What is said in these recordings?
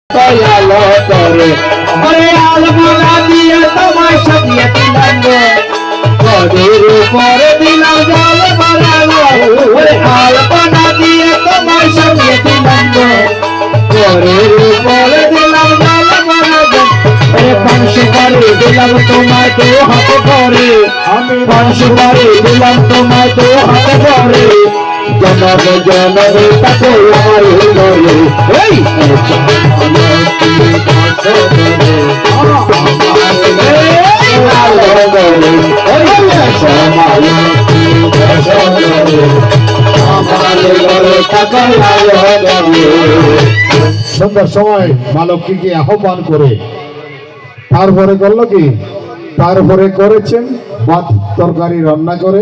দয়ালো করে আরে আলপনা দিয়ে তোমায় সাজিয়ে দিলাম গো ঘরের উপরে দিলাম জল ভরালো ওরে আলপনা দিয়ে তোমায় সাজিয়ে দিলাম গো ঘরের উপরে দিলাম জল ভরালো আরে পাঁচশো করে দিলাম তোমায় তো হাতে ধরে আমি 500 করে দিলাম তোমায় তো হাতে ধরে জনম জনমে তাকে আমার হৃদয়ে এই সন্ধ্যার সময় মা লক্ষ্মীকে আহ্বান করে তারপরে করলো কি, তারপরে করেছেন ভাত তরকারি রান্না করে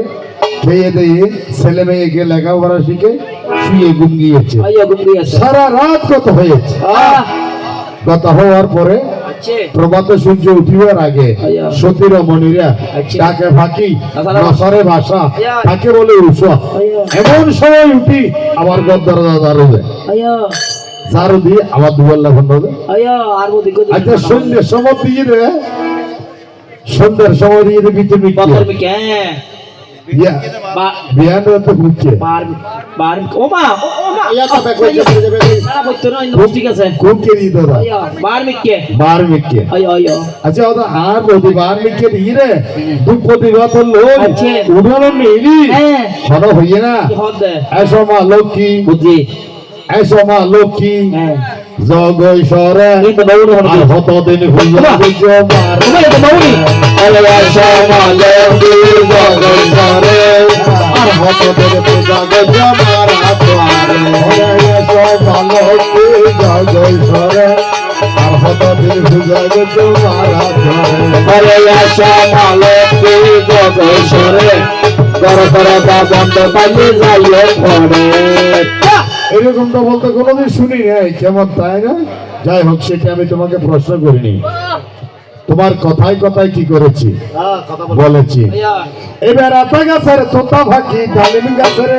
খেয়ে দিয়ে ছেলে মেয়েকে লেখাপড়া শিখে শুয়ে ঘুম গিয়েছে। সারা রাত গত হয়েছে। গত হওয়ার পরে প্রভাতে সূর্য উঠিবার আগে সতীর মণিরা ডাকে ফাঁকি নসরে ভাষা তাকে বলে উৎসব। এমন সময় উঠি আমার ঘর দরজা দাঁড়ো দেয় ঝাড়ু দিয়ে আবার দুবেলা বন্ধ দেয়। আচ্ছা সন্ধ্যের সময় দিয়ে রে, সন্ধ্যার সময় দিয়ে রে ভিতরে বিয়ান তো ঘুরছে আচ্ছা ওটা আর বলতে বার মিটকে দিয়ে রে দুপতি লোক উঠানো নেই সরব হইয়ে না এসো মা লক্ষ্মী বুঝি এসো মা লক্ষ্মী জগৈশ্বরে আর হত দিন হুজুর জমার এসো মা লক্ষ্মী জগৈশ্বরে আর হত দিন জগজমার আতোয়ারে এসো মা লক্ষ্মী জগৈশ্বরে আর হত দিন হুজুর জমার আতোয়ারে এসো মা লক্ষ্মী জগৈশ্বরে গর গর বন্ধ পাইলে যাইও পড়ে। এরকম তো বলতে কোনোদিন শুনি নাই, কেমন তাই না? যাই হোক, সেটা আমি তোমাকে প্রশ্ন করিনি, তোমার কথায় কথায় কি করেছি বলেছি। এবার আতা গাছের তোতা ফাঁকি ডালিম গাছের